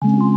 Welcome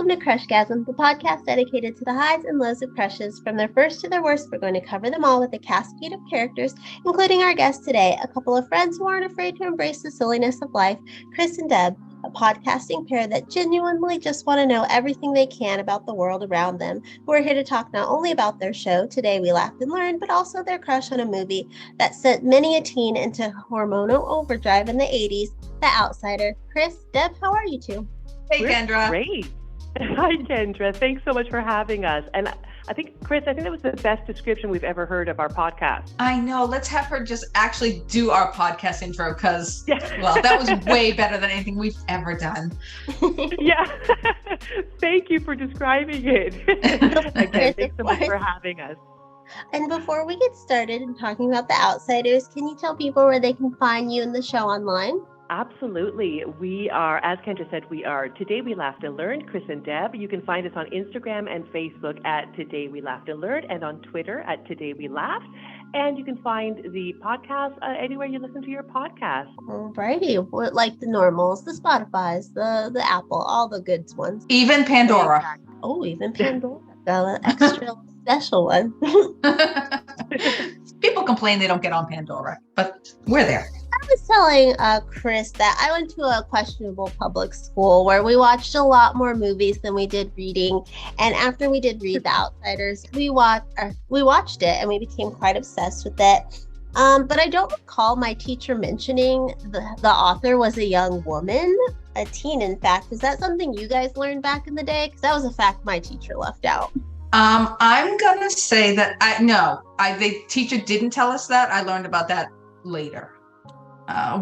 to Crushgasm, the podcast dedicated to the highs and lows of crushes. From their first to their worst, we're going to cover them all with a cascade of characters, including our guest today, a couple of friends who aren't afraid to embrace the silliness of life, Kris and Deb, a podcasting pair that genuinely just want to know everything they can about the world around them, who are here to talk not only about their show, Today We Laughed and Learned, but also their crush on a movie that sent many a teen into hormonal overdrive in the 80s, The Outsider. Kris, Deb, how are you two? Hey, Kendra. Great. Hi, Kendra. Thanks so much for having us. And I think, Kris, I think that was the best description we've ever heard of our podcast. I know. Let's have her just actually do our podcast intro because, well, that was way better than anything we've ever done. Yeah. Thank you for describing it. Again, thanks so much for having us. And before we get started and talking about The Outsiders, can you tell people where they can find you and the show online? Absolutely. We are, as Kendra said, we are Today We Laughed and Learned, Kris and Deb. You can find us on Instagram and Facebook at Today We Laughed and Learned, and on Twitter at Today We Laughed. And you can find the podcast anywhere you listen to your podcast. Alrighty. Like the normals, the Spotify's, the Apple, all the good ones. Even Pandora. Oh, even Pandora. Got an extra special one. People complain they don't get on Pandora, but we're there. I was telling Kris that I went to a questionable public school where we watched a lot more movies than we did reading. And after we did read The Outsiders, we watched it and we became quite obsessed with it. But I don't recall my teacher mentioning the author was a young woman, a teen, in fact. Is that something you guys learned back in the day? Because that was a fact my teacher left out. I'm gonna say that the teacher didn't tell us that. I learned about that later.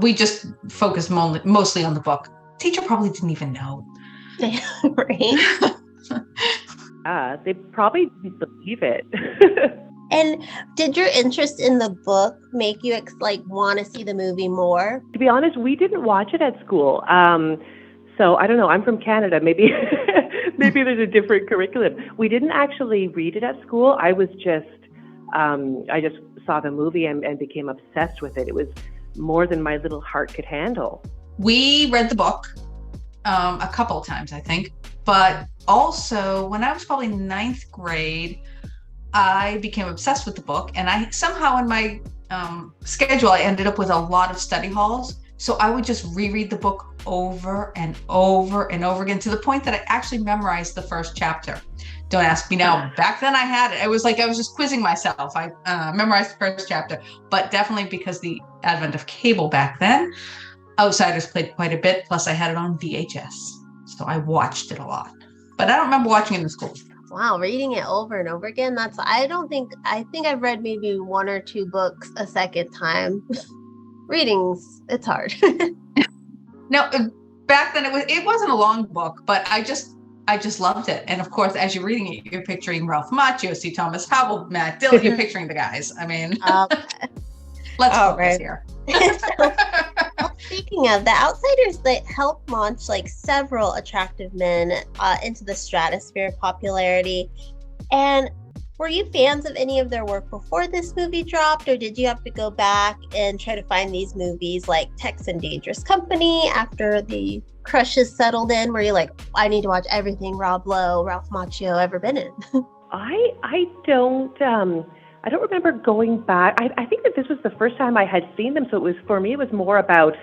We just focused mostly on the book. Teacher probably didn't even know. Right? They probably didn't believe it. And did your interest in the book make you want to see the movie more? To be honest, we didn't watch it at school. So I don't know. I'm from Canada. Maybe there's a different curriculum. We didn't actually read it at school. I just saw the movie and became obsessed with it. It was more than my little heart could handle. We read the book a couple of times, I think. But also, when I was probably 9th grade, I became obsessed with the book. And I somehow in my schedule, I ended up with a lot of study halls. So I would just reread the book over and over and over again to the point that I actually memorized the first chapter. Don't ask me now. Back then I had it. It was like I was just quizzing myself. I memorized the first chapter, but definitely because the advent of cable back then, Outsiders played quite a bit. Plus I had it on VHS. So I watched it a lot, but I don't remember watching it in school. Wow, reading it over and over again. I think I've read maybe 1 or 2 books a second time. It's hard. No, back then it wasn't a long book, but I just loved it. And of course, as you're reading it, you're picturing Ralph Macchio, C. Thomas Howell, Matt Dillon. You're picturing the guys. I mean, let's focus here. Speaking of The Outsiders, that helped launch several attractive men into the stratosphere of popularity. And were you fans of any of their work before this movie dropped, or did you have to go back and try to find these movies like Tex and Dangerous Company after the crushes settled in? Were you like, I need to watch everything Rob Lowe, Ralph Macchio ever been in? I don't remember going back. I think that this was the first time I had seen them. So for me, it was more about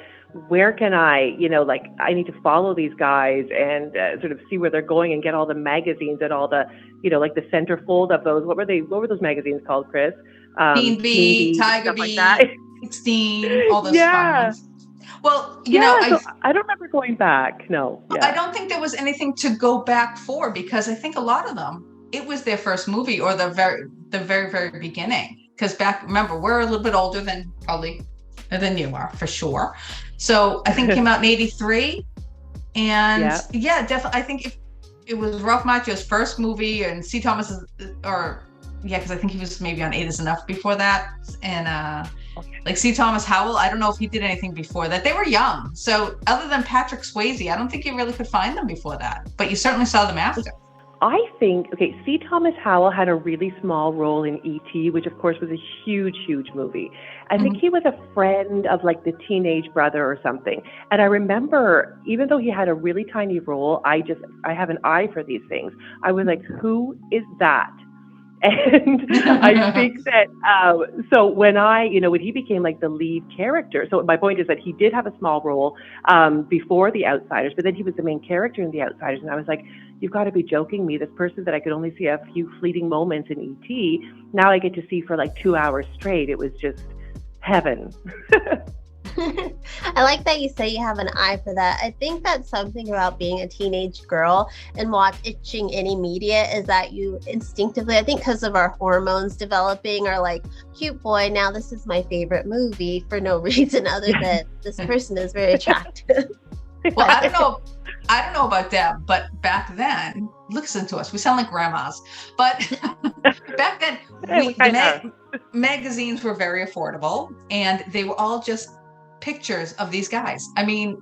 where can I need to follow these guys and sort of see where they're going and get all the magazines and all the, the centerfold of those. What were those magazines called, Kris? Teen Bee, Tiger Bee, 16, all those fun ones. Well, I don't remember going back. No. Yeah. I don't think there was anything to go back for because I think a lot of them, it was their first movie or the very, very beginning. Because remember, we're a little bit older than you are, for sure. So I think it came out in 83. And definitely, I think it was Ralph Macchio's first movie and C. Thomas's, or yeah, because I think he was maybe on 8 is Enough before that. And like C. Thomas Howell, I don't know if he did anything before that. They were young. So other than Patrick Swayze, I don't think you really could find them before that. But you certainly saw them after. I think, okay, C. Thomas Howell had a really small role in E.T., which of course was a huge, huge movie. I think he was a friend of like the teenage brother or something. And I remember, even though he had a really tiny role, I have an eye for these things. I was like, who is that? And I think that, so when he became like the lead character, so my point is that he did have a small role before The Outsiders, but then he was the main character in The Outsiders. And I was like, you've got to be joking me. This person that I could only see a few fleeting moments in E.T., now I get to see for like 2 hours straight. It was just heaven. I like that you say you have an eye for that. I think that's something about being a teenage girl and watching any media is that you instinctively, I think because of our hormones developing, are like, cute boy, now this is my favorite movie for no reason other than this person is very attractive. Well, I don't know about that, but back then, listen to us, we sound like grandmas. But back then, magazines were very affordable, and they were all just pictures of these guys. I mean,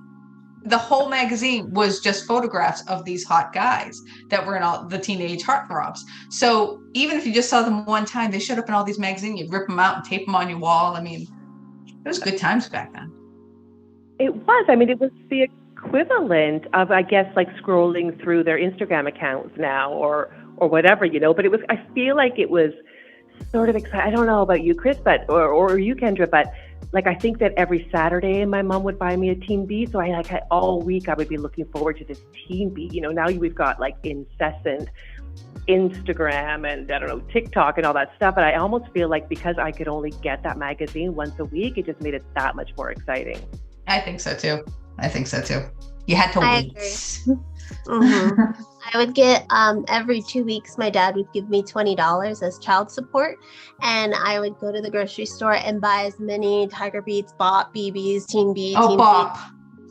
the whole magazine was just photographs of these hot guys that were in all the teenage heartthrobs. So even if you just saw them one time, they showed up in all these magazines. You'd rip them out and tape them on your wall. I mean, it was good times back then. It was. I mean, it was the equivalent of, I guess, like scrolling through their Instagram accounts now or whatever, but it was, I feel like it was sort of exciting. I don't know about you, Chris, but or you, Kendra, but like I think that every Saturday my mom would buy me a Teen Beat, so all week I would be looking forward to this Teen Beat. Now we've got like incessant Instagram and I don't know, TikTok and all that stuff, and I almost feel like because I could only get that magazine once a week, it just made it that much more exciting. I think so too. You had to wait. Mm-hmm. I would get every 2 weeks my dad would give me $20 as child support, and I would go to the grocery store and buy as many Tiger Beats, Bop, BBs, Teen Beat. Bop.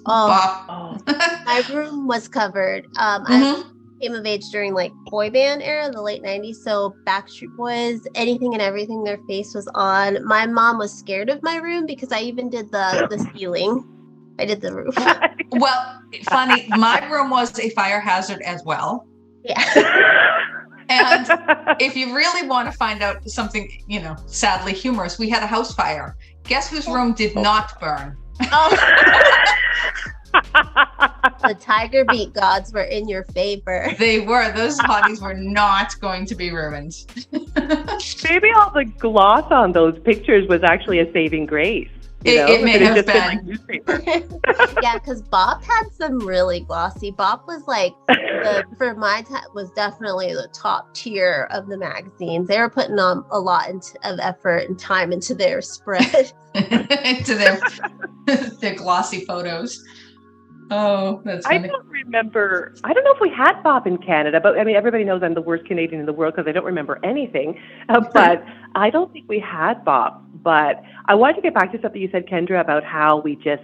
Bop. My room was covered. I came of age during like boy band era, the late 90s, so Backstreet Boys, anything and everything their face was on. My mom was scared of my room because I even did the ceiling. I did the roof. Well, funny, my room was a fire hazard as well. Yeah. And if you really want to find out something, sadly humorous, we had a house fire. Guess whose room did not burn? The Tiger Beat gods were in your favor. They were. Those hotties were not going to be ruined. Maybe all the gloss on those pictures was actually a saving grace. It may have been. Yeah, because Bop had some really glossy. Bop was like, for my time, was definitely the top tier of the magazines. They were putting on a lot of effort and time into their spread. Into their glossy photos. Oh, that's funny. I don't know if we had Bop in Canada, but I mean, everybody knows I'm the worst Canadian in the world because I don't remember anything. But I don't think we had Bop. But I wanted to get back to something you said, Kendra, about how we just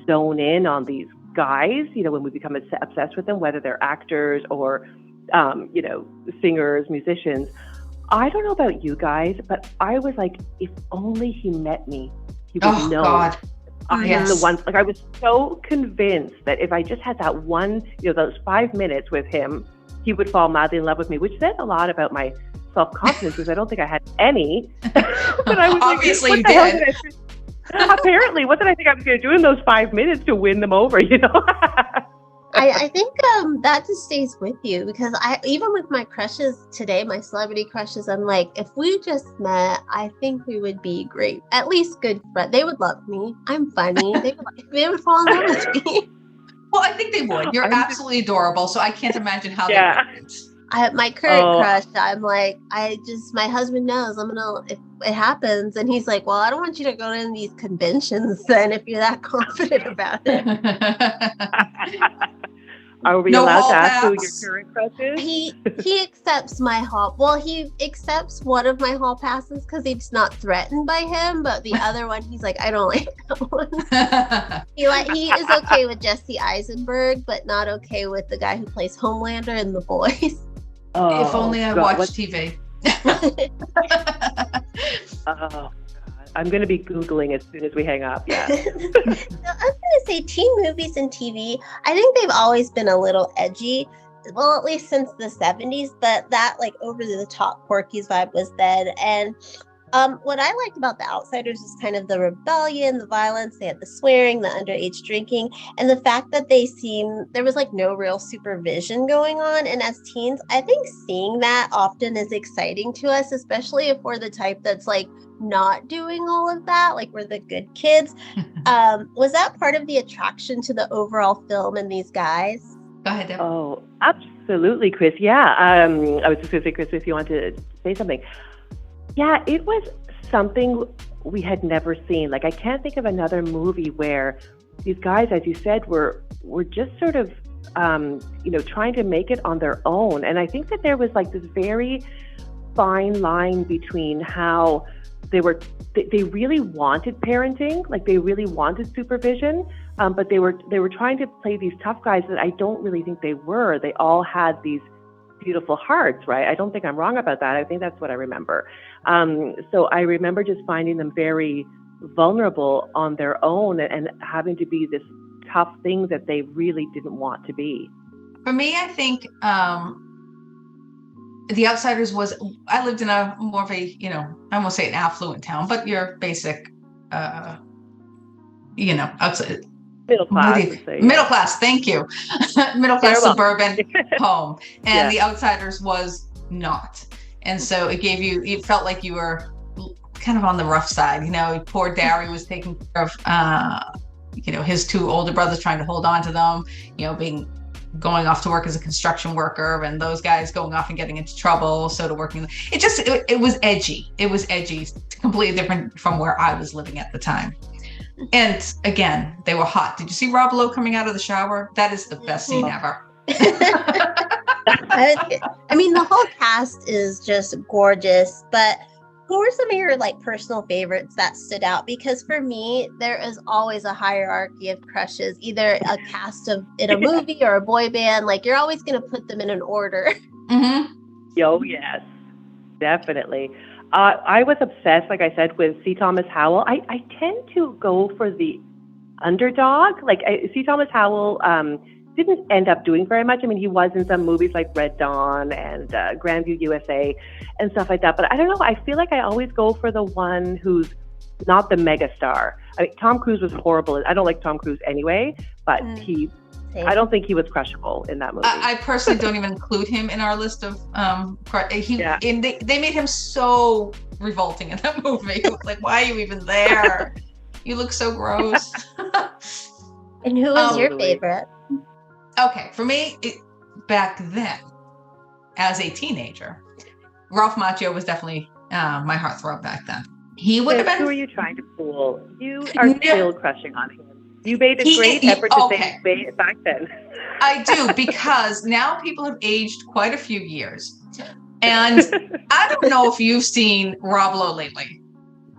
zone in on these guys, when we become obsessed with them, whether they're actors or, singers, musicians. I don't know about you guys, but I was like, if only he met me, he would know. God. Yes. The one, like I was so convinced that if I just had that one, those 5 minutes with him, he would fall madly in love with me, which said a lot about my self-confidence because I don't think I had any. But I was obviously like, you did. Apparently, what did I think I was going to do in those 5 minutes to win them over? I think that just stays with you because even with my crushes today, my celebrity crushes, I'm like, if we just met, I think we would be great, at least good friends. They would love me. I'm funny. They would fall in love with me. Well, I think they would. You're absolutely adorable, so I can't imagine how they wouldn't. My current crush, I'm like, my husband knows if it happens, and he's like, well, I don't want you to go to these conventions then if you're that confident about it. Are we allowed to ask who your current crush is? He accepts my hall. Well, he accepts one of my hall passes because he's not threatened by him, but the other one, he's like, I don't like that one. He is okay with Jesse Eisenberg, but not okay with the guy who plays Homelander in The Boys. If only I watched TV. Oh, God. I'm going to be Googling as soon as we hang up. Yeah. So I was going to say teen movies and TV, I think they've always been a little edgy. Well, at least since the 70s, but that like over the top Porky's vibe was then. And what I liked about The Outsiders is kind of the rebellion, the violence, they had the swearing, the underage drinking, and the fact that there was like no real supervision going on. And as teens, I think seeing that often is exciting to us, especially if we're the type that's like not doing all of that, like we're the good kids. Was that part of the attraction to the overall film and these guys? Go ahead, Deb. Oh, absolutely, Kris. Yeah. I was just going to say, Kris, if you want to say something. Yeah, it was something we had never seen. Like, I can't think of another movie where these guys, as you said, were just sort of, trying to make it on their own. And I think that there was like this very fine line between how they really wanted parenting, like they really wanted supervision, but they were trying to play these tough guys that I don't really think they were. They all had these beautiful hearts, right? I don't think I'm wrong about that. I think that's what I remember. So I remember just finding them very vulnerable on their own and having to be this tough thing that they really didn't want to be. For me, I think The Outsiders I lived in a more of a, I won't say an affluent town, but your basic, outside. Middle class. Middle class, thank you. Middle class suburban home. And The Outsiders was not. And so it felt like you were kind of on the rough side. Poor Darry was taking care of, his two older brothers, trying to hold on to them, going off to work as a construction worker, and those guys going off and getting into trouble. So it was edgy. It was edgy, completely different from where I was living at the time. And again, they were hot. Did you see Rob Lowe coming out of the shower? That is the best scene ever. I mean, the whole cast is just gorgeous, but who are some of your like personal favorites that stood out? Because for me, there is always a hierarchy of crushes, either a cast in a movie or a boy band. Like you're always going to put them in an order. Mm-hmm. Oh, yes, definitely. I was obsessed, like I said, with C. Thomas Howell. I tend to go for the underdog. Like C. Thomas Howell didn't end up doing very much. I mean, he was in some movies like Red Dawn and Grandview USA and stuff like that. But I don't know. I feel like I always go for the one who's not the megastar. I mean, Tom Cruise was horrible. I don't like Tom Cruise anyway, but I don't think he was crushable in that movie. I personally don't even include him in our list of they made him so revolting in that movie. Like, why are you even there? You look so gross. And who was your favorite? Okay, for me, back then, as a teenager, Ralph Macchio was definitely my heartthrob back then. He would have been. Who are you trying to fool? You are still crushing on him. You made a great effort to say it back then. I do, because now people have aged quite a few years. And I don't know if you've seen Rob Lowe lately.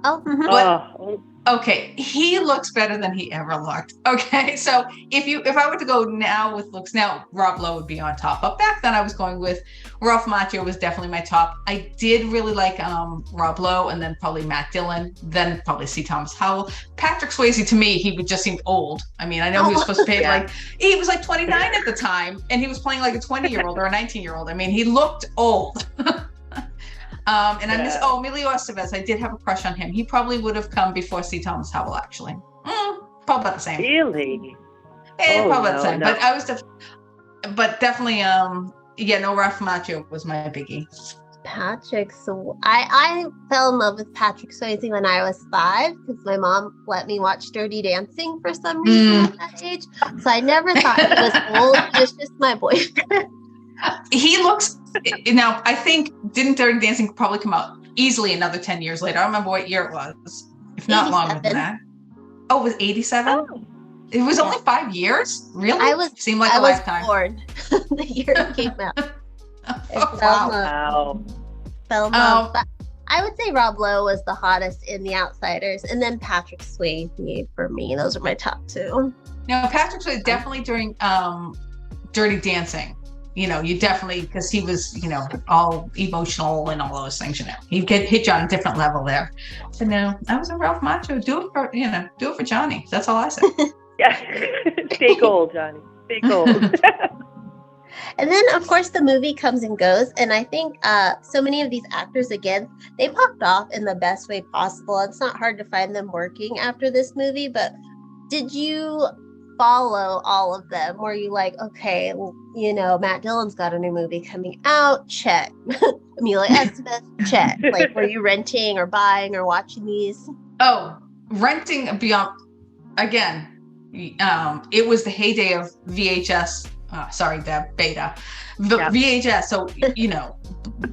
Oh, mm-hmm. But okay, he looks better than he ever looked. Okay, so if I were to go now with looks now, Rob Lowe would be on top. But back then I was going with Ralph Macchio was definitely my top. I did really like Rob Lowe, and then probably Matt Dillon, then probably C. Thomas Howell. Patrick Swayze, to me, he would just seem old. I mean, I know he was supposed to play he was like 29 at the time, and he was playing like a 20-year-old or a 19-year-old. I mean, he looked old. And I miss Emilio Estevez. I did have a crush on him. He probably would have come before C. Thomas Howell, actually. Probably about the same. Really? Probably about the same. No. But I was definitely Ralph Macchio was my biggie. Patrick, so I fell in love with Patrick Swayze when I was 5 because my mom let me watch Dirty Dancing for some reason at that age. So I never thought he was old. He was just my boyfriend. He looks now. I think didn't Dirty Dancing probably come out easily another 10 years later? I don't remember what year it was, if not 87. longer than that. Oh, it was 87. Oh. It was only 5 years. Really? Seemed like a lifetime. I was born the year it came out. Wow. Fell in love. But I would say Rob Lowe was the hottest in The Outsiders, and then Patrick Swayze for me. Those are my top two. Now, Patrick Swayze definitely during Dirty Dancing. you definitely, because he was, all emotional and all those things, he'd hit you on a different level there. So no, I was a Ralph Macchio. Do it for Johnny. That's all I said. Yeah. Stay gold, Johnny. Stay gold. And then, of course, the movie comes and goes. And I think so many of these actors, again, they popped off in the best way possible. It's not hard to find them working after this movie. But did you follow all of them? Were you like, okay, Matt Dillon's got a new movie coming out, check. Amelia Estevez, check. Like, were you renting or buying or watching these? Oh, renting beyond, again, it was the heyday of VHS. Sorry, Deb, beta. VHS. So,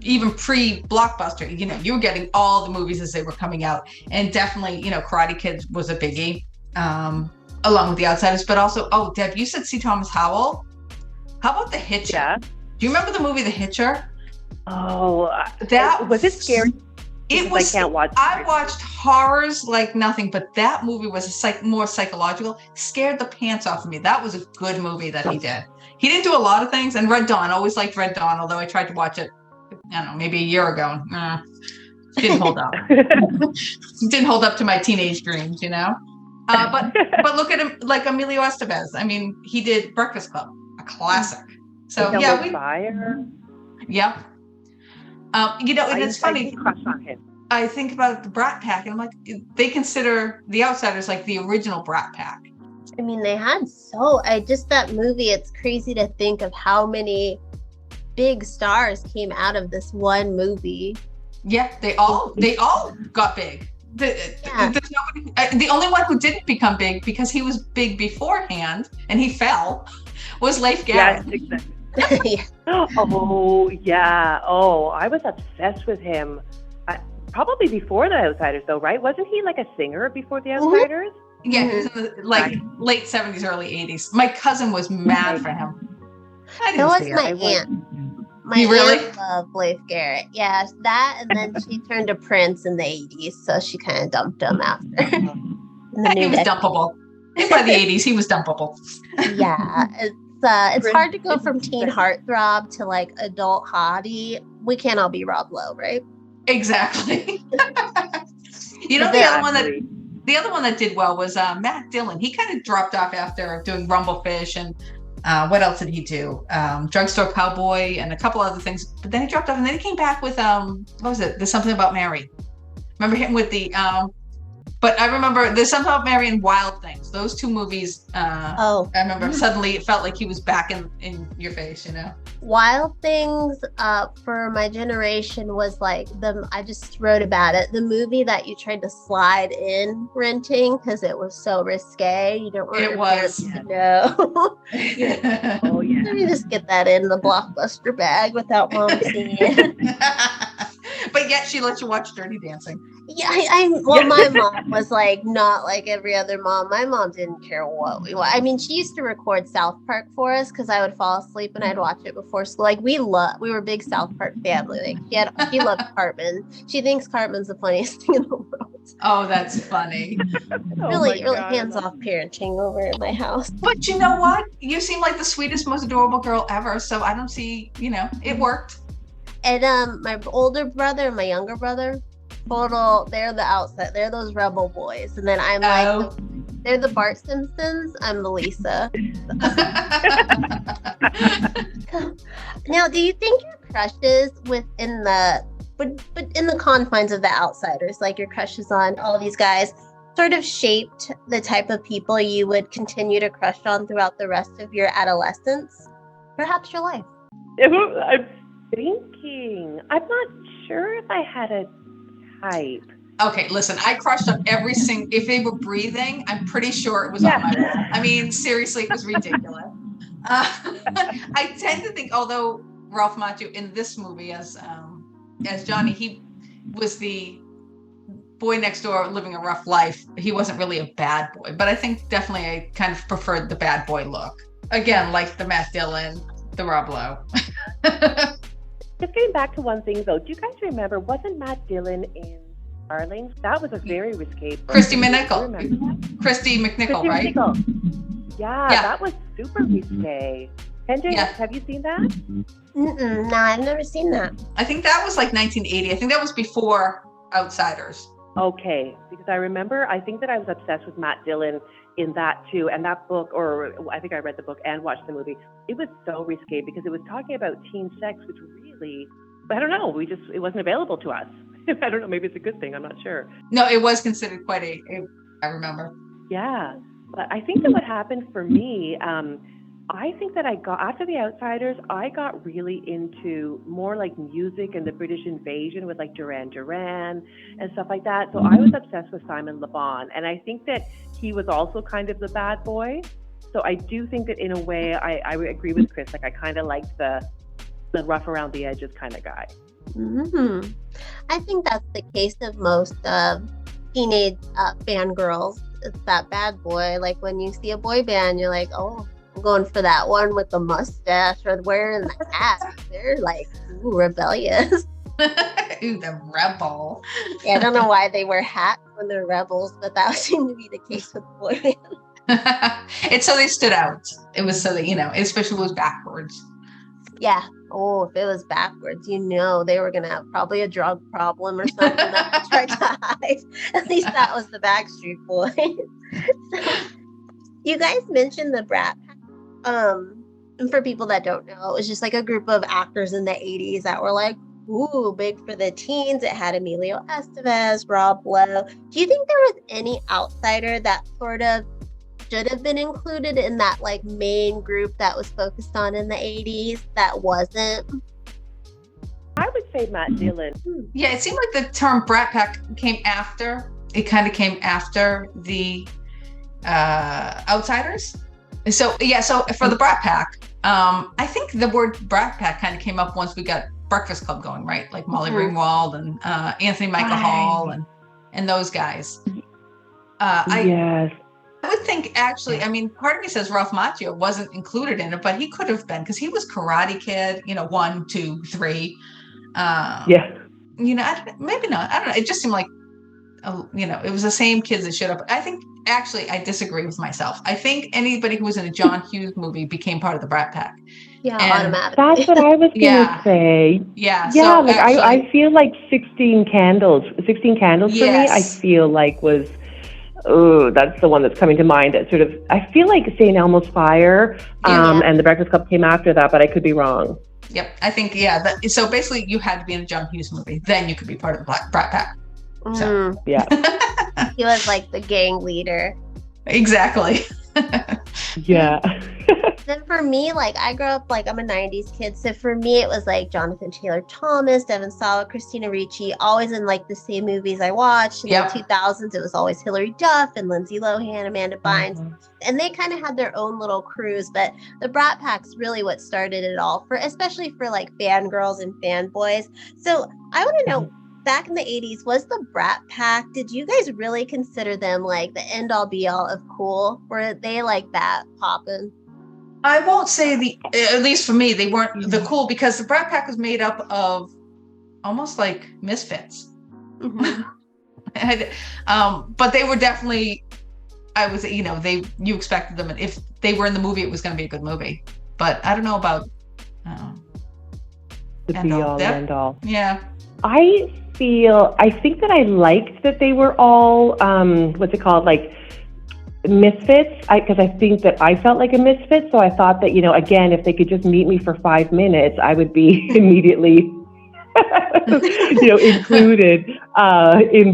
even pre-Blockbuster, you were getting all the movies as they were coming out. And definitely, Karate Kid was a biggie, along with The Outsiders. But also, Deb, you said C. Thomas Howell. How about The Hitcher? Yeah. Do you remember the movie The Hitcher? Oh, that was it scary? It was. I can't watch. I watched horrors like nothing, but that movie was more psychological. Scared the pants off of me. That was a good movie that he did. He didn't do a lot of things. And Red Dawn, always liked Red Dawn, although I tried to watch it, I don't know, maybe a year ago. Didn't hold up. Didn't hold up to my teenage dreams, But look at him, like Emilio Estevez. I mean, he did Breakfast Club, a classic. So yeah, Fire. Yeah. And it's funny. I think about the Brat Pack, and I'm like, they consider The Outsiders like the original Brat Pack. I mean, they had that movie, it's crazy to think of how many big stars came out of this one movie. Yeah, they all got big. There's nobody, the only one who didn't become big because he was big beforehand and he fell was Leif Garrett. Yes, exactly. Oh, yeah. Oh, I was obsessed with him. Probably before The Outsiders, though, right? Wasn't he like a singer before The Outsiders? Mm-hmm. Yeah, he was in the late 70s, early 80s. My cousin was mad for him. That was my aunt. My aunt loved Leif Garrett. Yeah, that, and then she turned to Prince in the 80s, so she kind of dumped him after. He was dumpable. By the 80s, he was dumpable. Yeah, it's hard to go from teen heartthrob to like adult hottie. We can't all be Rob Lowe, right? Exactly. The other one that did well was Matt Dillon. He kind of dropped off after doing Rumblefish and what else did he do? Drugstore Cowboy and a couple other things. But then he dropped off and then he came back with what was it? There's Something About Mary. Remember him with the but I remember There's Something About Mary and Wild Things. Those two movies. I remember suddenly it felt like he was back in your face, Wild Things for my generation was like I just wrote about it. The movie that you tried to slide in renting because it was so risque. You don't want your parents to know. Yeah. Oh yeah. Let me just get that in the Blockbuster bag without mom seeing it. But yet she let you watch Dirty Dancing. Yeah, my mom was like not like every other mom. My mom didn't care what we watched. I mean, she used to record South Park for us because I would fall asleep and I'd watch it before school. Like we were a big South Park family. Like she loved Cartman. She thinks Cartman's the funniest thing in the world. Oh, that's funny. Really hands-off parenting over at my house. But you know what? You seem like the sweetest, most adorable girl ever. So I don't see, it worked. And my older brother and my younger brother, they're the outside. They're those rebel boys. And then I'm they're the Bart Simpsons. I'm the Lisa. Now, do you think your crushes within in the confines of The Outsiders, like your crushes on all these guys, sort of shaped the type of people you would continue to crush on throughout the rest of your adolescence? Perhaps your life? I'm thinking. I'm not sure if I had a type. Okay, listen, I crushed on every single, if they were breathing, I'm pretty sure it was on my wall. I mean, seriously, it was ridiculous. I tend to think, although Ralph Macchio in this movie as Johnny, he was the boy next door living a rough life. He wasn't really a bad boy, but I think definitely I kind of preferred the bad boy look. Again, like the Matt Dillon, the Rob Lowe. Just getting back to one thing though, do you guys remember, wasn't Matt Dillon in Darlings? That was a very risque. Christy McNichol, right? McNichol. Yeah, that was super risque. Hendrik, Yeah. have you seen that? No, I've never seen that. I think that was like 1980. I think that was before Outsiders. Okay, because I remember, I think that I was obsessed with Matt Dillon in that too, and that book, or I think I read the book and watched the movie. It was so risque because it was talking about teen sex, which really, I don't know, it wasn't available to us. I don't know, maybe it's a good thing, I'm not sure. No, it was considered quite I remember. Yeah, but I think that what happened for me, I think that after The Outsiders, I got really into more like music and the British invasion with like Duran Duran and stuff like that. So I was obsessed with Simon Le Bon. And I think that he was also kind of the bad boy. So I do think that in a way, I agree with Kris. Like I kind of liked the rough around the edges kind of guy. Mm-hmm. I think that's the case of most teenage fangirls. It's that bad boy. Like when you see a boy band, you're like, oh, I'm going for that one with the mustache or wearing the hat. They're like, ooh, rebellious. Ooh, the rebel. Yeah, I don't know why they wear hats when they're rebels, but that seemed to be the case with the boy band. It's so they stood out. It was so that, especially if it was backwards. Yeah. Oh, if it was backwards, they were going to have probably a drug problem or something that they tried to hide. At least that was the Backstreet Boys. So, you guys mentioned the Brat Pack. And for people that don't know, it was just like a group of actors in the 80s that were like, ooh, big for the teens. It had Emilio Estevez, Rob Lowe. Do you think there was any outsider that sort of should have been included in that like main group that was focused on in the 80s that wasn't? I would say Matt Dillon. Yeah, it seemed like the term Brat Pack came after. It kind of came after the Outsiders. So for the Brat Pack, I think the word Brat Pack kind of came up once we got Breakfast Club going, right? Like Molly Ringwald and Anthony Michael Hall and those guys. Yes. I would think actually, part of me says Ralph Macchio wasn't included in it, but he could have been because he was Karate Kid, 1, 2, 3. Yeah. Maybe not. I don't know. It just seemed like, it was the same kids that showed up. I think actually I disagree with myself. I think anybody who was in a John Hughes movie became part of the Brat Pack. Yeah, automatically. That's what I was going to say. Yeah. Yeah, so like actually, I feel like 16 Candles for me, I feel like was, that's the one that's coming to mind. It sort of, I feel like St. Elmo's Fire and the Breakfast Club came after that, but I could be wrong. Yep, I think, so basically you had to be in a John Hughes movie, then you could be part of the Brat Pack. So. Yeah. He was like the gang leader. Exactly. Yeah. Then for me, like I grew up like I'm a 90s kid, so for me it was like Jonathan Taylor Thomas, Devon Sawa, Christina Ricci, always in like the same movies I watched. In the 2000s, it was always Hilary Duff and Lindsay Lohan, Amanda Bynes, and they kind of had their own little crews. But the Brat Pack's really what started it all, especially for like fangirls and fanboys. So I want to know. Back in the 80s, was the Brat Pack, did you guys really consider them like the end all be all of cool? Were they like that poppin'? I won't say at least for me, they weren't the cool because the Brat Pack was made up of almost like misfits. But they were definitely, you expected them. And if they were in the movie, it was going to be a good movie. But I don't know about the be all end all. Yeah. I think that I liked that they were all, like misfits, because I think that I felt like a misfit. So I thought that, again, if they could just meet me for 5 minutes, I would be immediately, included in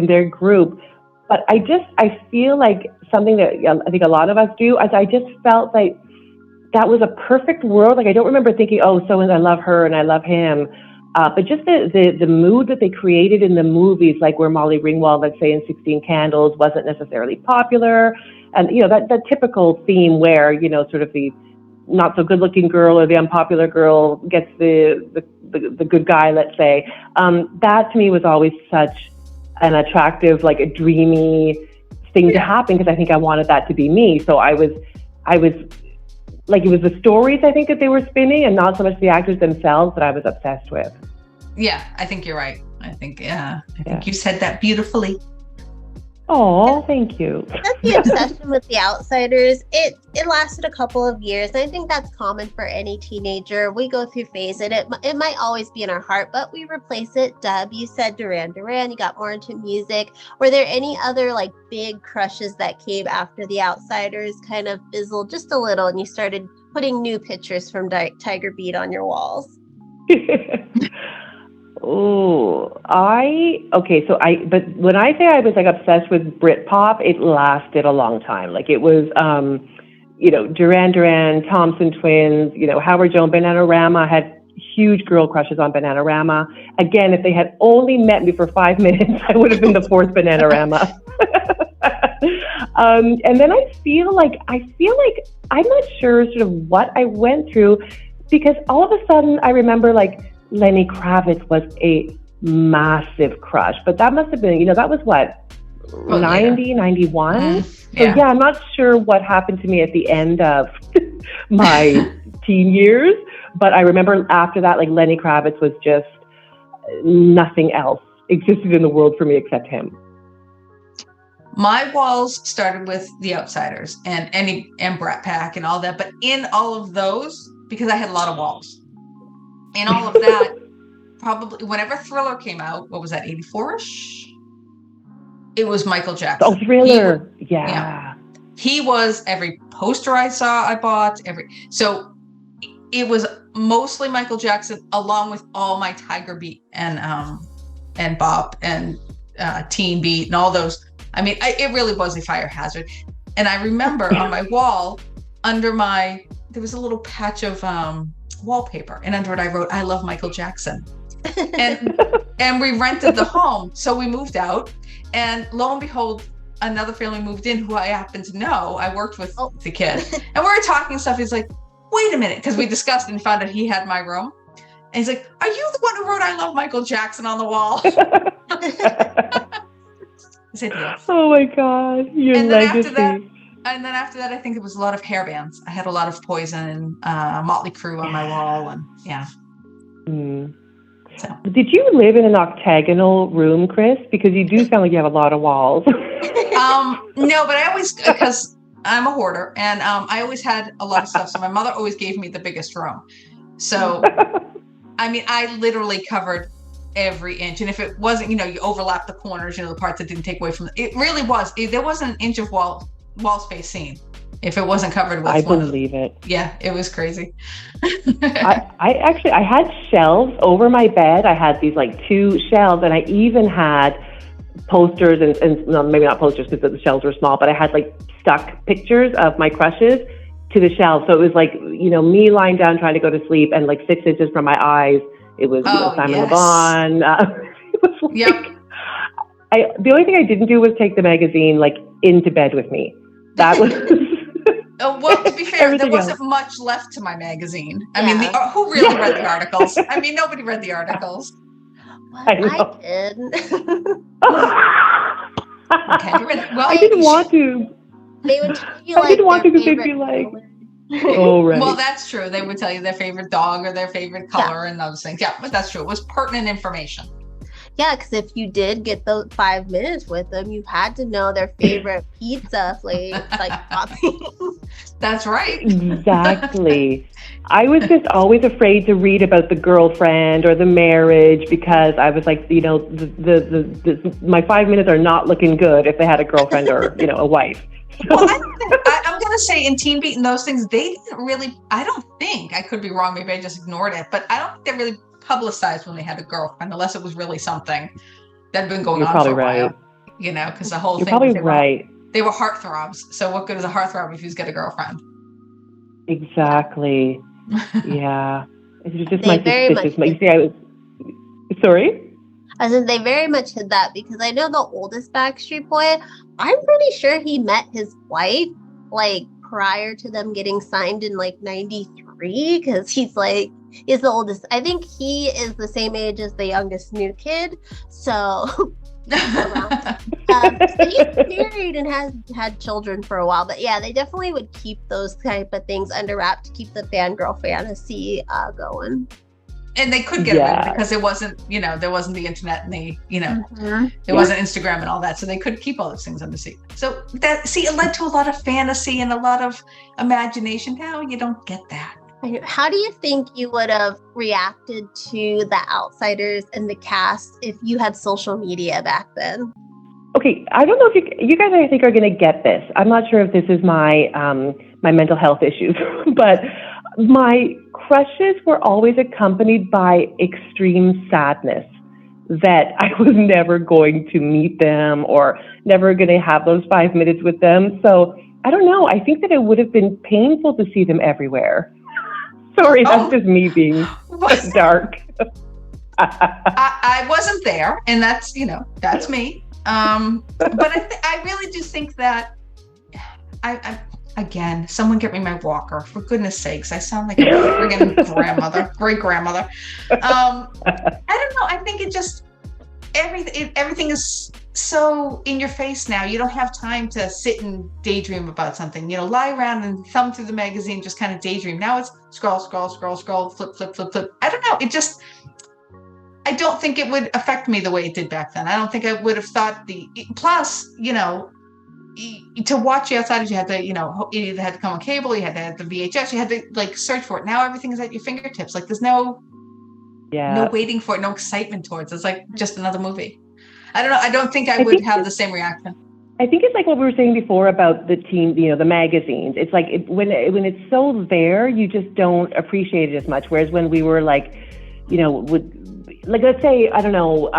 their group. But I feel like something that I think a lot of us do, I just felt like that was a perfect world. Like I don't remember thinking, oh, so I love her and I love him. But just the mood that they created in the movies, like where Molly Ringwald, let's say in 16 Candles, wasn't necessarily popular. And, that typical theme where, sort of the not so good looking girl or the unpopular girl gets the good guy, let's say. That to me was always such an attractive, like a dreamy thing to happen, because I think I wanted that to be me. So I was like, it was the stories, I think, that they were spinning and not so much the actors themselves that I was obsessed with. Yeah, I think you're right. I think you said that beautifully. Oh, thank you. That's the obsession with The Outsiders. It lasted a couple of years. And I think that's common for any teenager. We go through phase, and it might always be in our heart, but we replace it. Deb, you said Duran Duran. You got more into music. Were there any other like big crushes that came after The Outsiders kind of fizzled just a little, and you started putting new pictures from Tiger Beat on your walls? But when I say I was like obsessed with Britpop, it lasted a long time. Like it was, Duran Duran, Thompson Twins, Howard Jones, Bananarama. I had huge girl crushes on Bananarama. Again, if they had only met me for 5 minutes, I would have been the fourth Bananarama. And then I feel like I'm not sure sort of what I went through, because all of a sudden I remember like Lenny Kravitz was a massive crush, but that must have been, that was what, 90, 91? Yeah. So yeah, I'm not sure what happened to me at the end of my teen years, but I remember after that, like Lenny Kravitz was just, nothing else existed in the world for me except him. My walls started with The Outsiders and Brat Pack and all that, but in all of those, because I had a lot of walls, in all of that, probably whenever Thriller came out, what was that, 84-ish? It was Michael Jackson. Oh, Thriller. Yeah. He was every poster I saw, I bought so it was mostly Michael Jackson, along with all my Tiger Beat and Bop and Teen Beat and all those. I mean, it really was a fire hazard. And I remember on my wall, there was a little patch of wallpaper, and under it I wrote, "I love Michael Jackson." And we rented the home, so we moved out, and lo and behold, another family moved in who I happened to know. I worked with the kid, and we were talking stuff. He's like, "Wait a minute," because we discussed and found out he had my room, and he's like, "Are you the one who wrote 'I love Michael Jackson' on the wall?" I said yes. Oh my God, your legacy. And then after that, I think it was a lot of hair bands. I had a lot of Poison, Motley Crue on my wall, and yeah. Mm. So. Did you live in an octagonal room, Kris? Because you do sound like you have a lot of walls. No, but I always, because I'm a hoarder, and I always had a lot of stuff. So my mother always gave me the biggest room. So, I mean, I literally covered every inch. And if it wasn't, you overlap the corners, the parts that didn't take away from it really was. There wasn't an inch of wall space seen if it wasn't covered with I believe it. Yeah, it was crazy. I had shelves over my bed. I had these like 2 shelves, and I even had posters and no, maybe not posters because the shelves were small, but I had like stuck pictures of my crushes to the shelves. So it was like, me lying down trying to go to sleep, and like 6 inches from my eyes, it was Simon Le Bon. It was like, yep. The only thing I didn't do was take the magazine like into bed with me. That was. Well, to be fair, there wasn't much left to my magazine. I mean, who really read the articles? I mean, nobody read the articles. Well, I did. Okay. Well, I didn't want to. They would tell you I didn't want to because they'd be like. Oh, right. Well, that's true. They would tell you their favorite dog or their favorite color and those things. Yeah, but that's true. It was pertinent information. Yeah, because if you did get those 5 minutes with them, you had to know their favorite pizza flavor, like That's right. Exactly. I was just always afraid to read about the girlfriend or the marriage, because I was like, my 5 minutes are not looking good if they had a girlfriend or a wife. Well, I'm going to say in Teen Beat and those things, they didn't really, I don't think, I could be wrong, maybe I just ignored it, but I don't think they really publicized when they had a girlfriend, unless it was really something that had been going on for a while. Because the whole You're thing. You're probably right. They were heartthrobs. So what good is a heartthrob if you get a girlfriend? Exactly. Yeah. It's just my suspicious. You see, I was. Sorry? I said they very much hid that, because I know the oldest Backstreet Boy, I'm pretty sure he met his wife like prior to them getting signed in like 93, because he's the oldest. I think he is the same age as the youngest new kid. So, so he's married and has had children for a while. But yeah, they definitely would keep those type of things under wrap to keep the fangirl fantasy going. And they could get away with it because there wasn't the internet and it wasn't Instagram and all that. So they could keep all those things under secret. So it led to a lot of fantasy and a lot of imagination. Now you don't get that. How do you think you would have reacted to the outsiders and the cast if you had social media back then? Okay, I don't know if you guys, I think, are going to get this. I'm not sure if this is my my mental health issues, but my crushes were always accompanied by extreme sadness that I was never going to meet them or never going to have those 5 minutes with them. So I don't know. I think that it would have been painful to see them everywhere. Sorry, that's just me being dark. I wasn't there, and that's me. But I really do think that again, someone get me my walker, for goodness sakes. I sound like a friggin' great grandmother. I don't know. I think it just, everything is so in your face now. You don't have time to sit and daydream about something, lie around and thumb through the magazine, just kind of daydream. Now it's scroll, flip. I don't know. I don't think it would affect me the way it did back then. I don't think I would have thought plus, to watch the outsiders, you had to, you either had to come on cable, you had to have the VHS, you had to search for it. Now everything is at your fingertips. There's no waiting for it, no excitement towards it. It's like just another movie. I don't know. I don't think I would have the same reaction. I think it's like what we were saying before about the teen, the magazines. It's like when it's so there, you just don't appreciate it as much. Whereas when we were let's say, I don't know,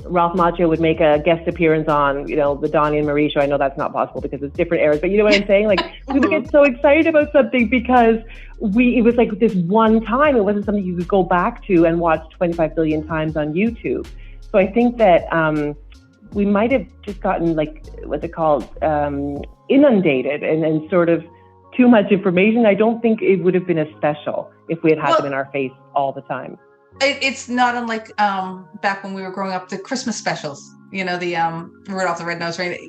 Ralph Macchio would make a guest appearance on, the Donnie and Marie show. I know that's not possible because it's different eras, but you know what I'm saying? We would get so excited about something because it was like this one time. It wasn't something you could go back to and watch 25 billion times on YouTube. So I think that we might have just gotten what's it called, inundated and sort of too much information. I don't think it would have been as special if we had them in our face all the time. It's not unlike back when we were growing up, the Christmas specials, the Rudolph the Red-Nosed Reindeer.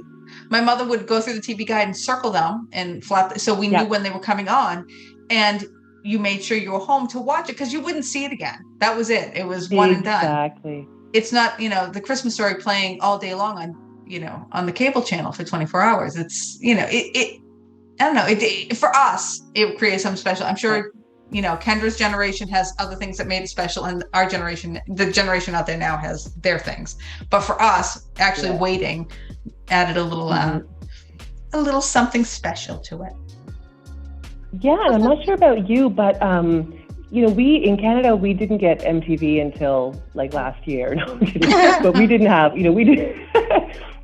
My mother would go through the TV guide and circle them and flap, so we knew when they were coming on, and you made sure you were home to watch it because you wouldn't see it again. That was it. It was one and done. Exactly. It's not, the Christmas Story playing all day long on the cable channel for 24 hours. It's, I don't know. For us, it created something special. I'm sure. Kendra's generation has other things that made it special, and our generation, the generation out there now, has their things. But for us, actually waiting added a little something special to it. Yeah, and I'm not sure about you, but we in Canada, we didn't get MTV until last year. No, I'm kidding. But we didn't have,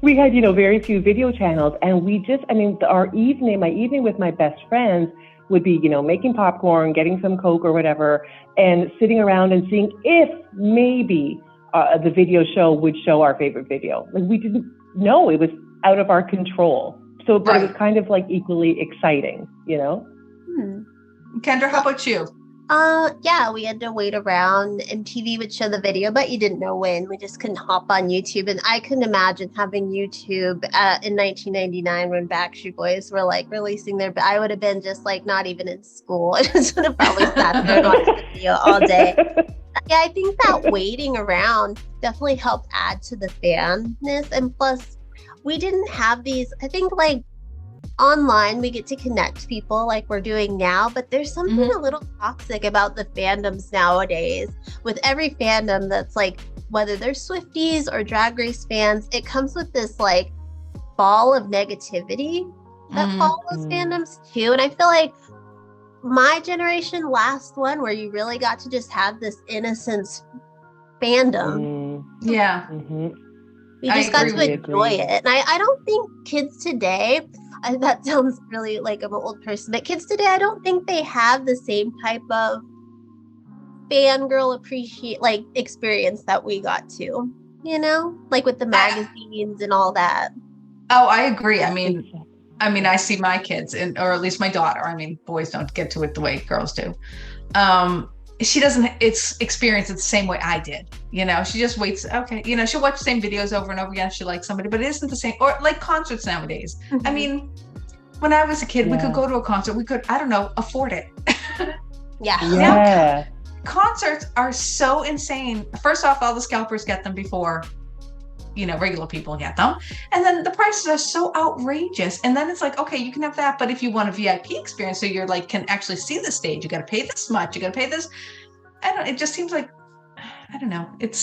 we had very few video channels, and we just, my evening with my best friends would be, making popcorn, getting some Coke or whatever, and sitting around and seeing if maybe the video show would show our favorite video. We didn't know. It was out of our control. So, but it was kind of equally exciting, Kendra, how about you? We had to wait around. MTV would show the video, but you didn't know when. We just couldn't hop on YouTube. And I couldn't imagine having YouTube in 1999 when Backstreet Boys were releasing their. I would have been just not even in school. I just would have probably sat there and watched the video all day. Yeah, I think that waiting around definitely helped add to the fanness. And plus, we didn't have these. I think online we get to connect people like we're doing now, but there's something a little toxic about the fandoms nowadays. With every fandom that's whether they're Swifties or Drag Race fans, it comes with this ball of negativity that follows fandoms too. And I feel like my generation, last one where you really got to just have this innocence fandom. Yeah. We just got to enjoy it. And I don't think kids today, that sounds really like I'm an old person, but kids today, I don't think they have the same type of fangirl experience that we got to, with the magazines and all that. Oh, I agree. I see my kids, or at least my daughter. Boys don't get to it the way girls do. She doesn't experience it the same way I did. She just waits. Okay. She'll watch the same videos over and over again if she likes somebody, but it isn't the same. Or concerts nowadays. When I was a kid, we could go to a concert. We could, I don't know, afford it. Yeah. concerts are so insane. First off, all the scalpers get them before, regular people get them. And then the prices are so outrageous. And then it's like, okay, you can have that, but if you want a VIP experience, so you're like, can actually see the stage, you got to pay this much, you got to pay this. It just seems like, I don't know. It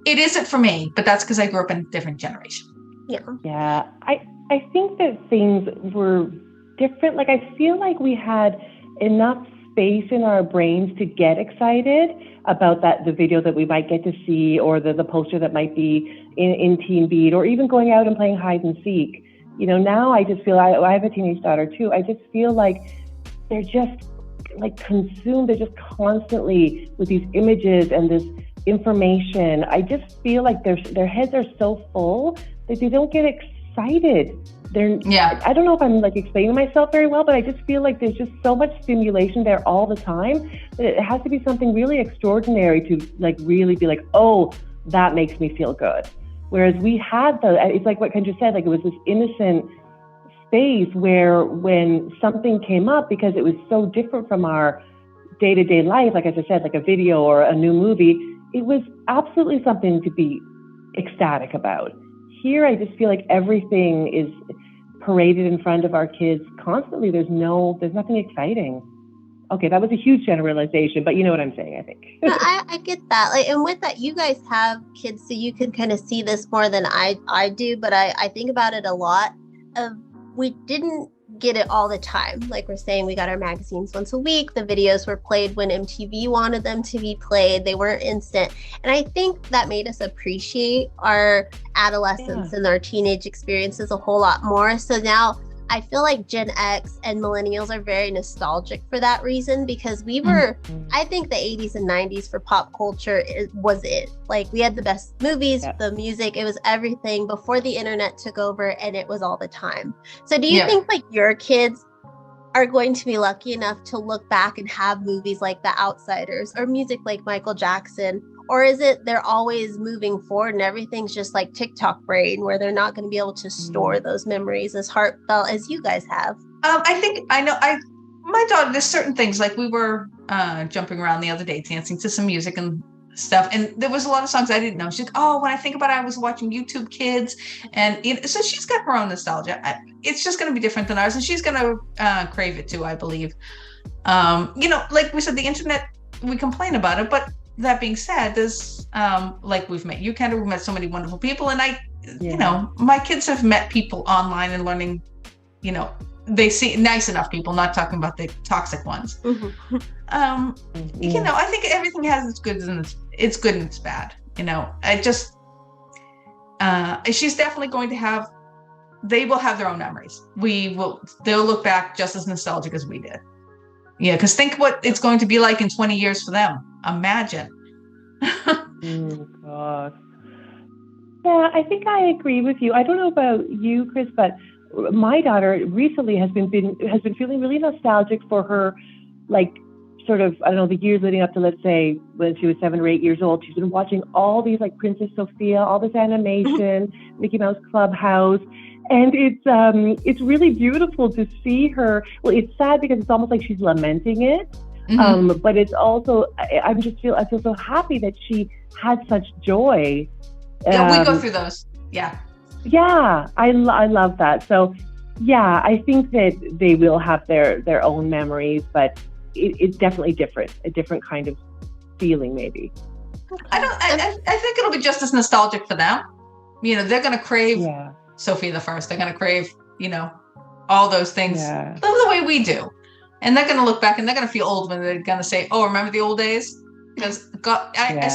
isn't for me, but that's because I grew up in a different generation. Yeah. I think that things were different. Like, I feel like we had enough space in our brains to get excited about the video that we might get to see, or the poster that might be in Teen Beat, or even going out and playing hide and seek. Now I just feel, I have a teenage daughter too. I just feel like they're just like consumed. They're just constantly with these images and this information. I just feel like their heads are so full that they don't get excited. I don't know if I'm like explaining myself very well, but I just feel like there's just so much stimulation there all the time that it has to be something really extraordinary to like really be like, oh, that makes me feel good. Whereas we had it's like what Kendra said, like it was this innocent space where when something came up, because it was so different from our day-to-day life, like as I said, like a video or a new movie, it was absolutely something to be ecstatic about. Here, I just feel like everything is paraded in front of our kids constantly. There's nothing exciting. Okay, that was a huge generalization, but you know what I'm saying, I think. I get that. Like, and with that, you guys have kids, so you can kind of see this more than I do, but I think about it a lot. We didn't get it all the time. Like we're saying, we got our magazines once a week. The videos were played when MTV wanted them to be played. They weren't instant. And I think that made us appreciate our adolescence and our teenage experiences a whole lot more. So now I feel like Gen X and millennials are very nostalgic for that reason, because we were, I think the 80s and 90s for pop culture was it. Like we had the best movies, the music, it was everything before the internet took over, and it was all the time. So do you think like your kids are going to be lucky enough to look back and have movies like The Outsiders or music like Michael Jackson? Or is it they're always moving forward and everything's just like TikTok brain, where they're not going to be able to store those memories as heartfelt as you guys have? My daughter, there's certain things, like we were jumping around the other day, dancing to some music and stuff. And there was a lot of songs I didn't know. She's like, oh, when I think about it, I was watching YouTube Kids. And so she's got her own nostalgia. It's just going to be different than ours. And she's going to crave it too, I believe. Like we said, the internet, we complain about it, but that being said, there's like we've met you, Kendra, we've met so many wonderful people, and my kids have met people online and learning, they see nice enough people, not talking about the toxic ones. I think everything has its good and its bad. She's definitely going to they will have their own memories. They'll look back just as nostalgic as we did. Yeah, because think what it's going to be like in 20 years for them. Imagine. God. Yeah, I think I agree with you. I don't know about you, Kris, but my daughter recently has been feeling really nostalgic for her, like, sort of, I don't know, the years leading up to, let's say, when she was 7 or 8 years old. She's been watching all these, like, Princess Sophia, all this animation, Mickey Mouse Clubhouse. And it's really beautiful to see her. Well, it's sad because it's almost like she's lamenting it. But it's also, I feel so happy that she had such joy. Yeah, we go through those. Yeah. Yeah, I love that. So, yeah, I think that they will have their own memories, but it's definitely different, a different kind of feeling, maybe. I think it'll be just as nostalgic for them. They're going to crave Sophia the First. They're going to crave, all those things the way we do. And they're going to look back and they're going to feel old when they're going to say, oh, remember the old days? Because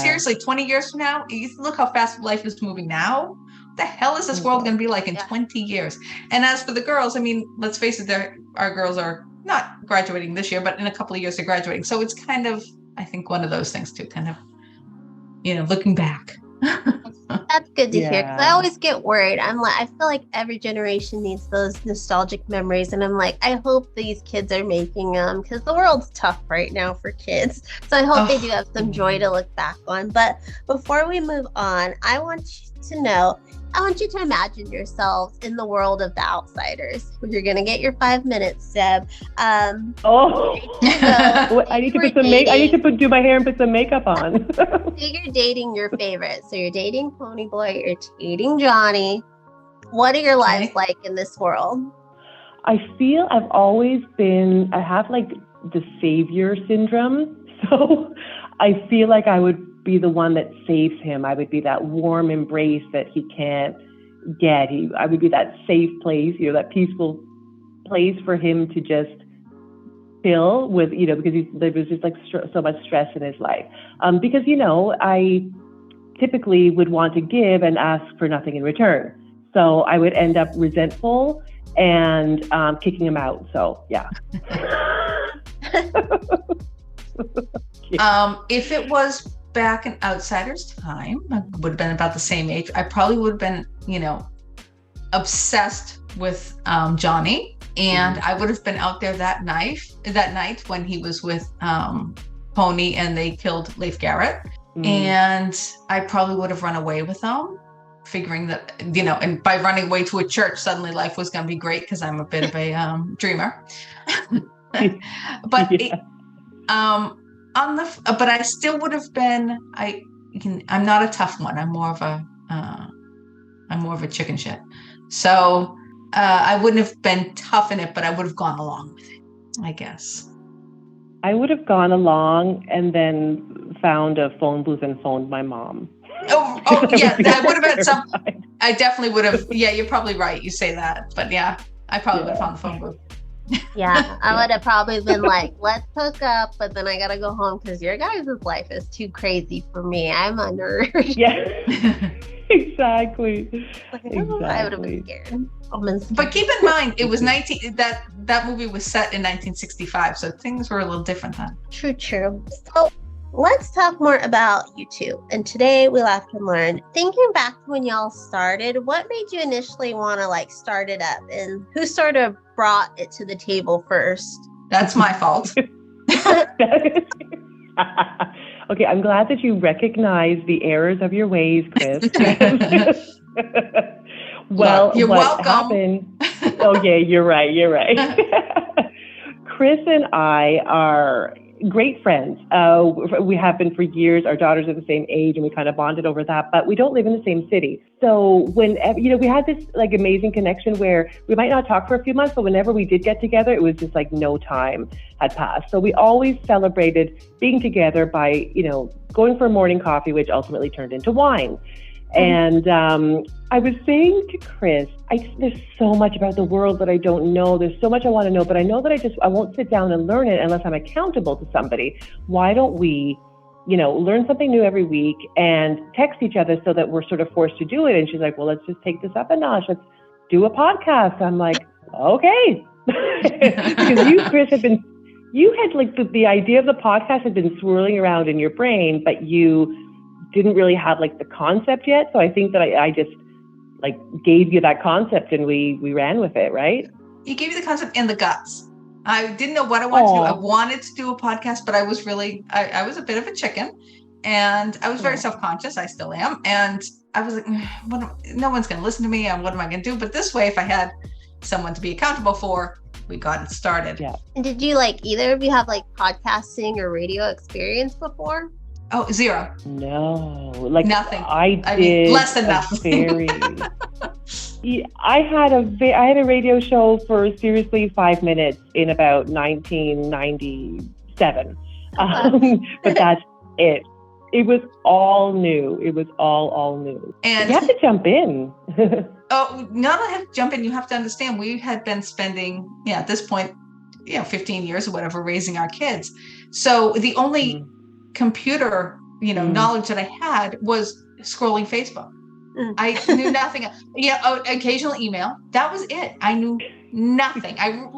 seriously, 20 years from now, you look how fast life is moving now. What the hell is this world going to be like in 20 years? And as for the girls, I mean, let's face it, our girls are not graduating this year, but in a couple of years they're graduating. So it's kind of, I think, one of those things too, kind of, looking back. That's good to hear, because I always get worried. I'm like, I feel like every generation needs those nostalgic memories, and I'm like, I hope these kids are making them, because the world's tough right now for kids. So I hope they do have some joy to look back on. But before we move on, I want you to know, I want you to imagine yourselves in the world of The Outsiders. You're going to get your 5 minutes, Deb. I need to put some I need to do my hair and put some makeup on. You're dating your favorite. So you're dating Ponyboy, you're dating Johnny. What are your lives like in this world? I feel I have like the savior syndrome. So I feel like I would be the one that saves him. I would be that warm embrace that he can't get. I would be that safe place, that peaceful place for him to just fill with, because there was just like so much stress in his life. Because, I typically would want to give and ask for nothing in return. So I would end up resentful and kicking him out. So, yeah. If it was back in Outsiders' time, I would have been about the same age. I probably would have been, obsessed with Johnny, and I would have been out there that night when he was with Pony and they killed Leif Garrett, and I probably would have run away with them, figuring that, and by running away to a church, suddenly life was going to be great because I'm a bit of a dreamer. But but I still would have been. I'm not a tough one. I'm more of a chicken shit. So I wouldn't have been tough in it, but I would have gone along with it, I guess. I would have gone along and then found a phone booth and phoned my mom. Oh yeah, I would have had some. I definitely would have. Yeah, you're probably right. You say that, but yeah, I probably would have found the phone booth. Yeah, I would have probably been like, let's hook up, but then I gotta go home because your guys' life is too crazy for me. I'm underage. Yeah, exactly. I would have been scared. But keep in mind, it was that movie was set in 1965, so things were a little different then. True. So let's talk more about you two. And today we laughed and learned. Thinking back to when y'all started, what made you initially want to start it up, and who sort of brought it to the table first? That's my fault. Okay, I'm glad that you recognize the errors of your ways, Kris. Well, you're what welcome. happened? Oh yeah, you're right. Kris and I are great friends. We have been for years. Our daughters are the same age, and we kind of bonded over that. But we don't live in the same city. So whenever, we had this amazing connection where we might not talk for a few months, but whenever we did get together, it was just like no time had passed. So we always celebrated being together by going for a morning coffee, which ultimately turned into wine. And I was saying to Kris, there's so much about the world that I don't know. There's so much I want to know, but I know that I won't sit down and learn it unless I'm accountable to somebody. Why don't we, learn something new every week and text each other so that we're sort of forced to do it? And she's like, well, let's just take this up a notch. Let's do a podcast. I'm like, okay. Because you, Kris, you had the idea of the podcast had been swirling around in your brain, but you didn't really have the concept yet. So I think that I just gave you that concept and we ran with it, right? You gave me the concept and the guts. I didn't know what I wanted to do. I wanted to do a podcast, but I was really, I was a bit of a chicken, and I was very self-conscious. I still am. And I was like, no one's going to listen to me. And what am I going to do? But this way, if I had someone to be accountable for, we got it started. Yeah. And did you either of you have podcasting or radio experience before? Oh, zero. No, nothing. I did less than nothing. I had a radio show for seriously 5 minutes in about 1997, but that's it. It was all new. It was all new. And you have to jump in. Oh, not only have to jump in, you have to understand we had been spending, at this point, 15 years or whatever, raising our kids. So the only computer, knowledge that I had was scrolling Facebook. I knew nothing. Occasional email. That was it. I knew nothing. I'm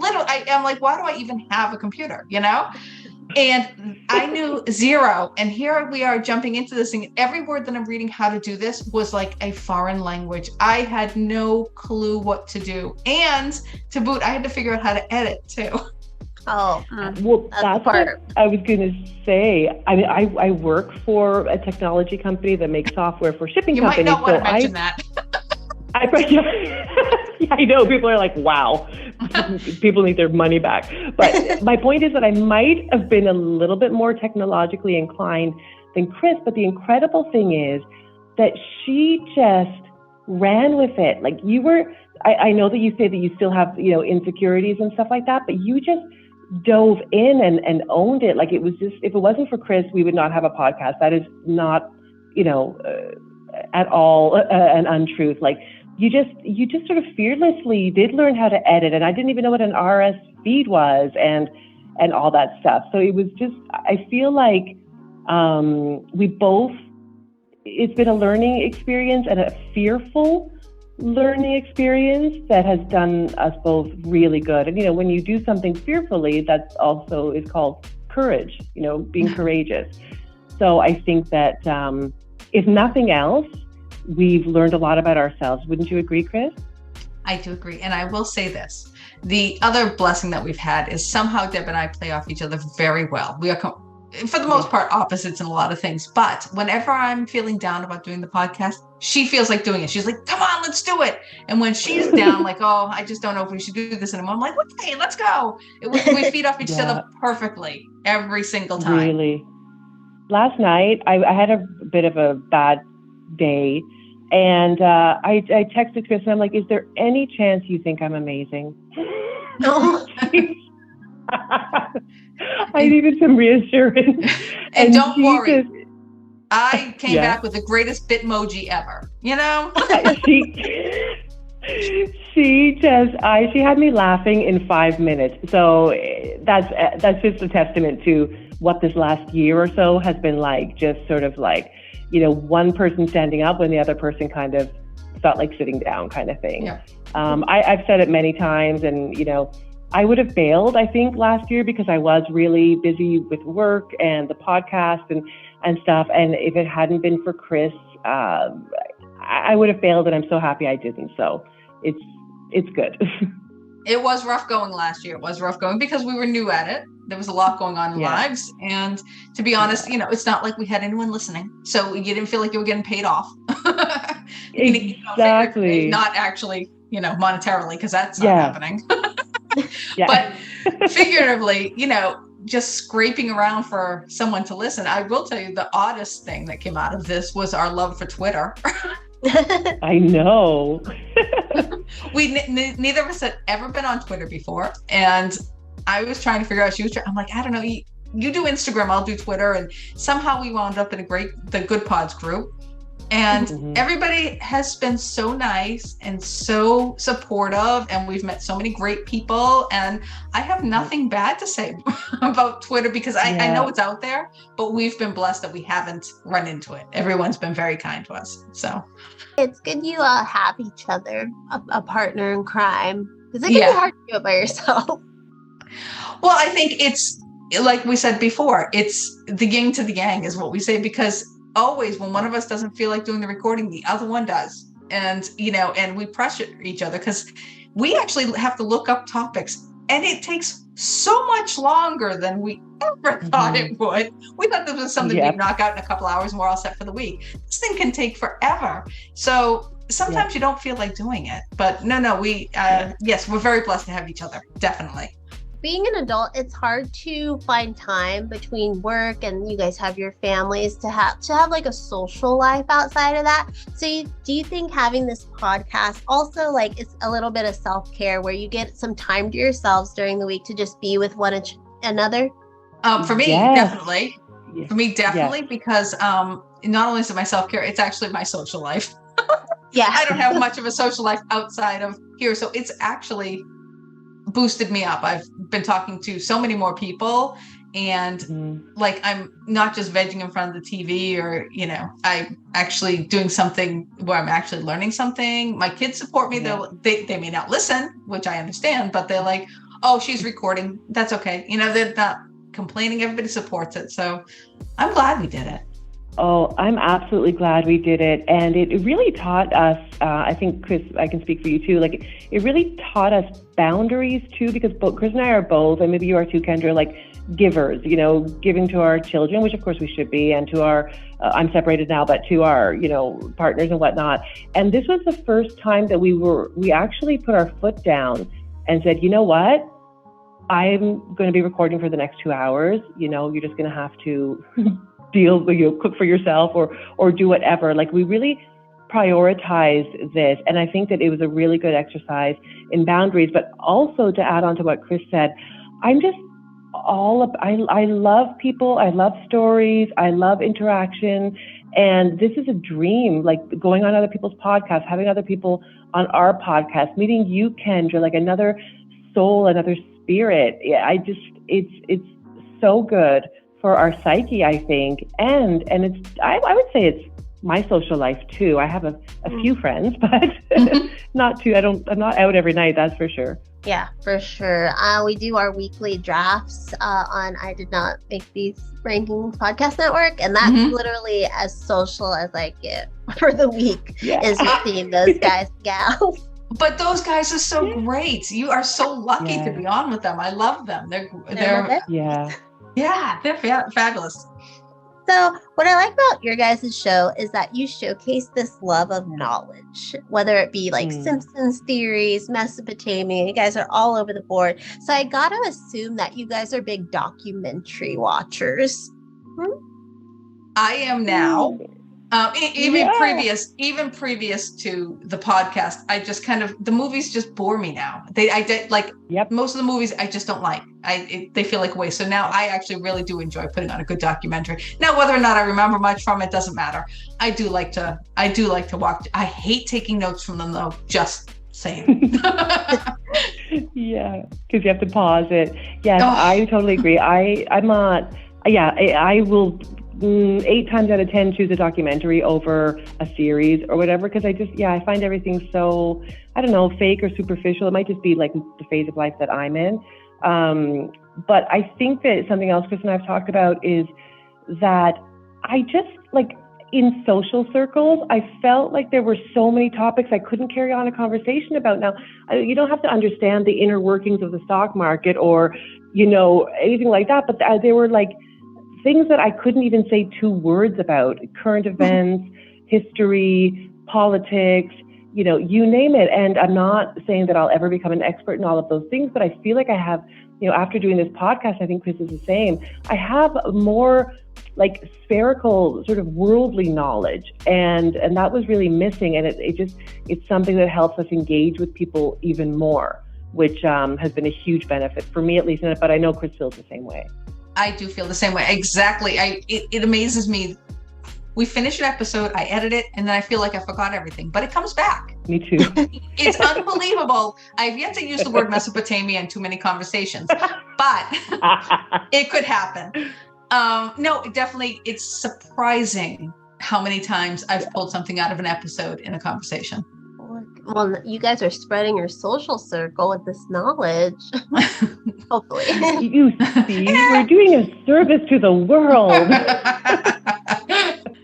like, why do I even have a computer? And I knew zero. And here we are jumping into this thing. Every word that I'm reading how to do this was like a foreign language. I had no clue what to do. And to boot, I had to figure out how to edit too. Oh, well, that's what I was going to say. I mean, I work for a technology company that makes software for shipping companies. You might not want to mention that. I know people are like, wow, people need their money back. But my point is that I might have been a little bit more technologically inclined than Kris. But the incredible thing is that she just ran with it. Like you were, I know that you say that you still have, insecurities and stuff like that, but you just dove in and owned it. Like it was just, if it wasn't for Kris, we would not have a podcast. That is not, at all an untruth. Like you just sort of fearlessly did learn how to edit, and I didn't even know what an RS feed was and all that stuff. So it was just, I feel like we both, it's been a learning experience and a fearful learning experience that has done us both really good. And when you do something fearfully, that's also is called courage, being courageous. So I think that if nothing else, we've learned a lot about ourselves. Wouldn't you agree, Kris? I do agree. And I will say this. The other blessing that we've had is somehow Deb and I play off each other very well. We are, for the most part, opposites in a lot of things. But whenever I'm feeling down about doing the podcast, she feels like doing it. She's like, come on, let's do it. And when she's down, like, oh, I just don't know if we should do this anymore, I'm like, okay, let's go. We feed off each other perfectly every single time. Really. Last night, I had a bit of a bad day. And I texted Kris and I'm like, is there any chance you think I'm amazing? No. I needed some reassurance. And don't worry. I came back with the greatest Bitmoji ever, She had me laughing in 5 minutes. So that's just a testament to what this last year or so has been like, just sort of like, one person standing up when the other person kind of felt like sitting down kind of thing. Yeah. I've said it many times, and, I would have bailed, I think, last year because I was really busy with work and the podcast and stuff. And if it hadn't been for Kris, I would have failed, and I'm so happy I didn't. So it's good. It was rough going last year. It was rough going because we were new at it. There was a lot going on in lives. And to be honest, it's not like we had anyone listening. So you didn't feel like you were getting paid off. Exactly. Not actually, monetarily, because that's not happening. Yeah. But figuratively, just scraping around for someone to listen. I will tell you the oddest thing that came out of this was our love for Twitter. I know. We neither of us had ever been on Twitter before, and I was trying to figure out. I'm like, I don't know. You do Instagram, I'll do Twitter, and somehow we wound up in the Good Pods group. And everybody has been so nice and so supportive, and we've met so many great people, and I have nothing bad to say about Twitter because I know it's out there, but we've been blessed that we haven't run into it. Everyone's been very kind to us. So it's good you all have each other, a partner in crime, because it can be hard to do it by yourself. Well, I think it's like we said before, it's the yin to the yang is what we say, because always when one of us doesn't feel like doing the recording, the other one does. And, and we pressure each other because we actually have to look up topics, and it takes so much longer than we ever thought it would. We thought this was something we'd knock out in a couple hours and we're all set for the week. This thing can take forever. So sometimes you don't feel like doing it, but no, yes, we're very blessed to have each other. Definitely. Being an adult, it's hard to find time between work and you guys have your families to have like a social life outside of that. So do you think having this podcast also like it's a little bit of self-care where you get some time to yourselves during the week to just be with one another? For me, definitely. Yeah. For me, definitely, because not only is it my self-care, it's actually my social life. I don't have much of a social life outside of here. So it's actually boosted me up. I've been talking to so many more people, and like I'm not just vegging in front of the TV or I'm actually doing something where I'm actually learning something. My kids support me. They may not listen, which I understand, but they're like, oh, she's recording, that's okay. They're not complaining. Everybody supports it. So I'm glad we did it. Oh, I'm absolutely glad we did it. And it really taught us, I think, Kris, I can speak for you too, like it really taught us boundaries too, because Kris and I are both, and maybe you are too, Kendra, like givers, giving to our children, which of course we should be, and to our, I'm separated now, but to our, partners and whatnot. And this was the first time that we actually put our foot down and said, you know what? I'm going to be recording for the next 2 hours. You're just going to have to cook for yourself or do whatever. Like, we really prioritized this. And I think that it was a really good exercise in boundaries, but also to add on to what Kris said, I'm just I love people. I love stories. I love interaction. And this is a dream, like going on other people's podcasts, having other people on our podcast, meeting you, Kendra, like another soul, another spirit. It's so good for our psyche, I think. And it's, I would say it's my social life too. I have a few friends, but not too, I'm not out every night, that's for sure. Yeah, for sure. We do our weekly drafts on I Did Not Make These Rankings podcast network, and that's literally as social as I get for the week is seeing those guys and gals. But those guys are so great. You are so lucky to be on with them. I love them. They're fabulous. So what I like about your guys' show is that you showcase this love of knowledge, whether it be like Simpsons theories, Mesopotamia. You guys are all over the board. So I got to assume that you guys are big documentary watchers. I am now. Even previous to the podcast, I just kind of, the movies just bore me now. Most of the movies I just don't like. They feel like a waste. So now I actually really do enjoy putting on a good documentary. Now, whether or not I remember much from it doesn't matter. I do like to watch. I hate taking notes from them though. Just saying. Yeah, because you have to pause it. Yes, I totally agree. I'm not. Yeah, I will. 8 times out of 10 choose a documentary over a series or whatever, because I find everything so, I don't know, fake or superficial. It might just be like the phase of life that I'm in. But I think that something else Kris and I have talked about is that I just, like, in social circles, I felt like there were so many topics I couldn't carry on a conversation about. Now, you don't have to understand the inner workings of the stock market or, anything like that, but there were like things that I couldn't even say 2 words about: current events, history, politics, you name it. And I'm not saying that I'll ever become an expert in all of those things, but I feel like I have, after doing this podcast, I think Kris is the same. I have more like spherical sort of worldly knowledge, and that was really missing. And it's something that helps us engage with people even more, which has been a huge benefit for me, at least. But I know Kris feels the same way. I do feel the same way. Exactly. It amazes me. We finish an episode, I edit it, and then I feel like I forgot everything, but it comes back. Me too. It's unbelievable. I've yet to use the word Mesopotamia in too many conversations, but it could happen. No, definitely. It's surprising how many times I've pulled something out of an episode in a conversation. Well, you guys are spreading your social circle with this knowledge. Hopefully. You see, we're doing a service to the world.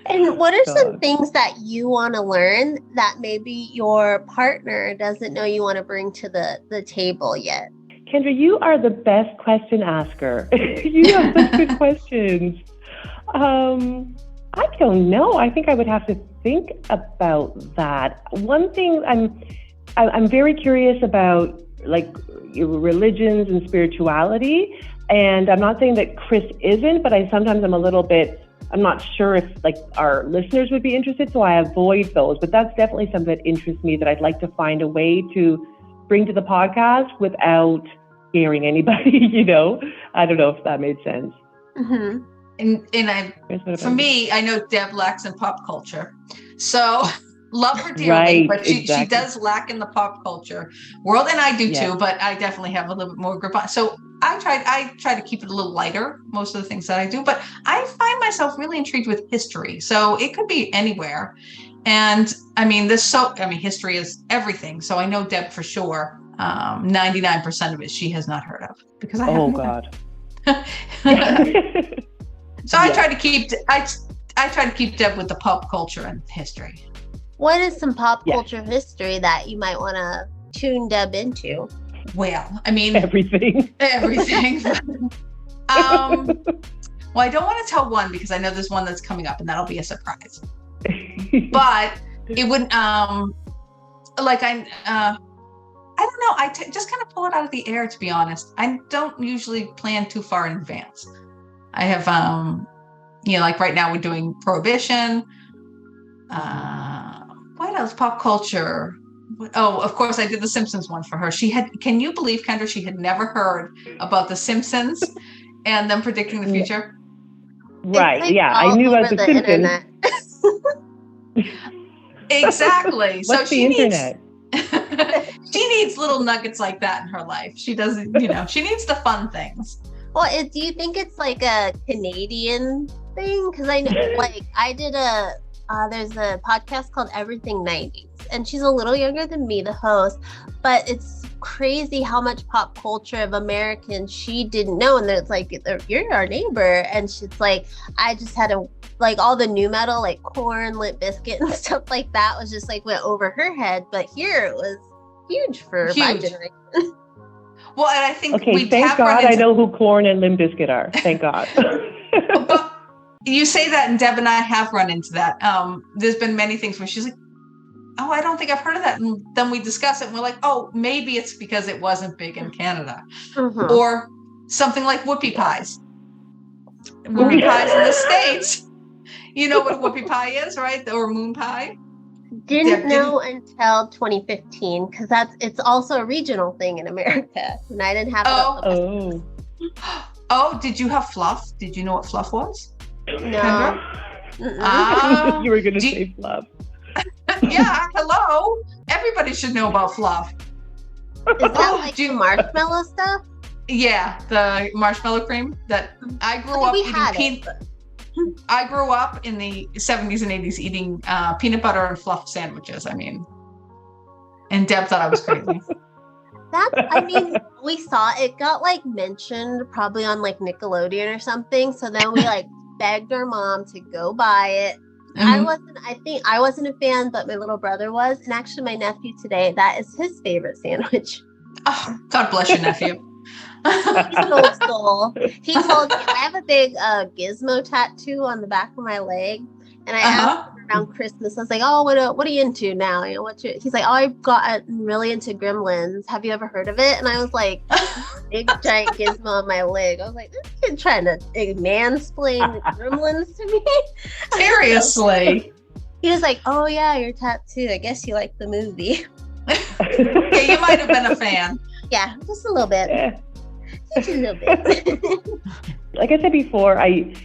And what are some things that you want to learn that maybe your partner doesn't know you want to bring to the table yet? Kendra, you are the best question asker. You have such good questions. I don't know. I think I would have to think about that. One thing I'm very curious about, like, religions and spirituality. And I'm not saying that Kris isn't, but sometimes I'm not sure if like our listeners would be interested, so I avoid those. But that's definitely something that interests me, that I'd like to find a way to bring to the podcast without scaring anybody, I don't know if that made sense. Mm-hmm. And for me, I know Deb lacks in pop culture. So love her dearly, but she does lack in the pop culture world, and I do too, but I definitely have a little bit more grip on. So I try to keep it a little lighter, most of the things that I do, but I find myself really intrigued with history. So it could be anywhere. And history is everything. So I know Deb for sure. 99% of it she has not heard of, because I have. Oh God. So I try to keep Deb with the pop culture and history. What is some pop culture history that you might want to tune Deb into? Well, everything. Well, I don't want to tell one because I know there's one that's coming up and that'll be a surprise. But it wouldn't, I don't know. Just kind of pull it out of the air, to be honest. I don't usually plan too far in advance. I have, like right now we're doing Prohibition. What else? Pop culture. Oh, of course, I did the Simpsons one for her. Can you believe, Kendra, she had never heard about the Simpsons and them predicting the future? Right. Like I knew about the Simpsons. Exactly. What's the internet? She needs little nuggets like that in her life. She doesn't, she needs the fun things. Well, do you think it's like a Canadian thing? Because I know, I did there's a podcast called Everything 90s, and she's a little younger than me, the host, but it's crazy how much pop culture of Americans she didn't know. And it's like, you're our neighbor. And she's like, I just had all the new metal, like Korn, Limp Bizkit and stuff like that was just like went over her head. But here it was huge for my generation. Well, and I think thank God I know who Korn and Limp Bizkit are. Thank God. But you say that, and Deb and I have run into that. There's been many things where she's like, oh, I don't think I've heard of that. And then we discuss it and we're like, oh, maybe it's because it wasn't big in Canada. Mm-hmm. Or something like whoopie pies. Whoopie pies in the States. You know what whoopie pie is, right? Or moon pie? Didn't know until 2015, because it's also a regional thing in America. And I didn't have it. Oh, did you have fluff? Did you know what fluff was? No. You were going to say fluff. Yeah, hello. Everybody should know about fluff. Is that the marshmallow stuff? Yeah, the marshmallow cream that I grew up eating. I grew up in the 70s and 80s eating peanut butter and fluff sandwiches. And Deb thought I was crazy. We saw it got mentioned probably on Nickelodeon or something. So then we begged our mom to go buy it. Mm-hmm. I wasn't a fan, but my little brother was. And actually my nephew today, that is his favorite sandwich. Oh, God bless your nephew. He's an old soul. He told me I have a big gizmo tattoo on the back of my leg. And I asked him around Christmas, I was like, oh, what are you into now? He's like, oh, I've gotten really into Gremlins. Have you ever heard of it? And I was like, big giant gizmo on my leg. I was like, this kid trying to mansplain Gremlins to me. Seriously. He was like, oh yeah, your tattoo. I guess you like the movie. Yeah, you might have been a fan. Yeah, just a little bit. Yeah. Just a little bit. Like I said before, I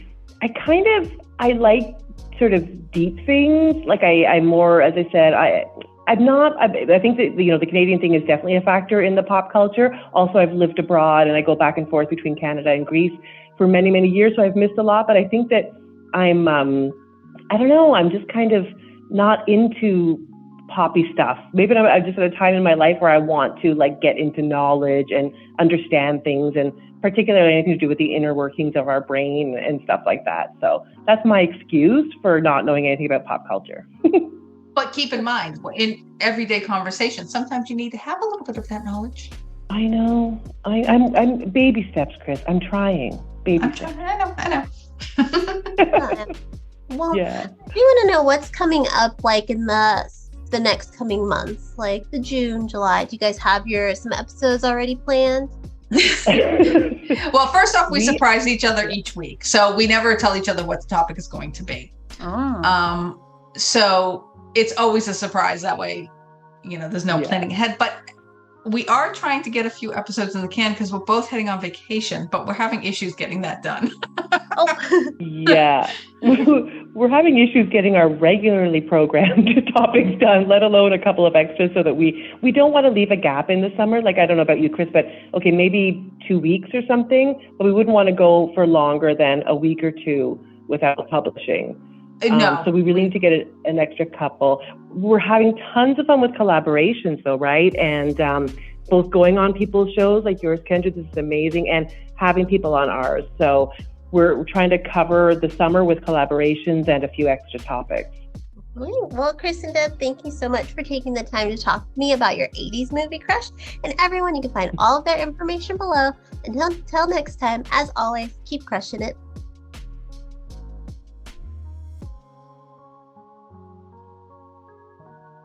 like sort of deep things. I'm more, as I said, I think that, the Canadian thing is definitely a factor in the pop culture. Also, I've lived abroad and I go back and forth between Canada and Greece for many, many years. So I've missed a lot, but I think that I'm, I don't know, I'm just kind of not into poppy stuff. Maybe I'm just at a time in my life where I want to get into knowledge and understand things, and particularly anything to do with the inner workings of our brain and stuff like that. So that's my excuse for not knowing anything about pop culture. But keep in mind, in everyday conversation, sometimes you need to have a little bit of that knowledge. I know. I'm baby steps, Kris. I'm trying. Baby steps. I know. Well, yeah. We want to know what's coming up in the next coming months, the June, July. Do you guys have some episodes already planned? Well, first off, we surprise each other each week, so we never tell each other what the topic is going to be. So it's always a surprise. That way, there's no planning ahead. But we are trying to get a few episodes in the can because we're both heading on vacation, but we're having issues getting that done. Yeah. We're having issues getting our regularly programmed topics done, let alone a couple of extras, so that we don't want to leave a gap in the summer. I don't know about you, Kris, but okay, maybe 2 weeks or something, but we wouldn't want to go for longer than a week or two without publishing. No. So we really need to get an extra couple. We're having tons of fun with collaborations though, right? And both going on people's shows like yours, Kendra, this is amazing, and having people on ours. So we're trying to cover the summer with collaborations and a few extra topics. All right. Well, Kris and Deb, thank you so much for taking the time to talk to me about your 80s movie crush. And everyone, you can find all of their information below. Until next time, as always, keep crushing it.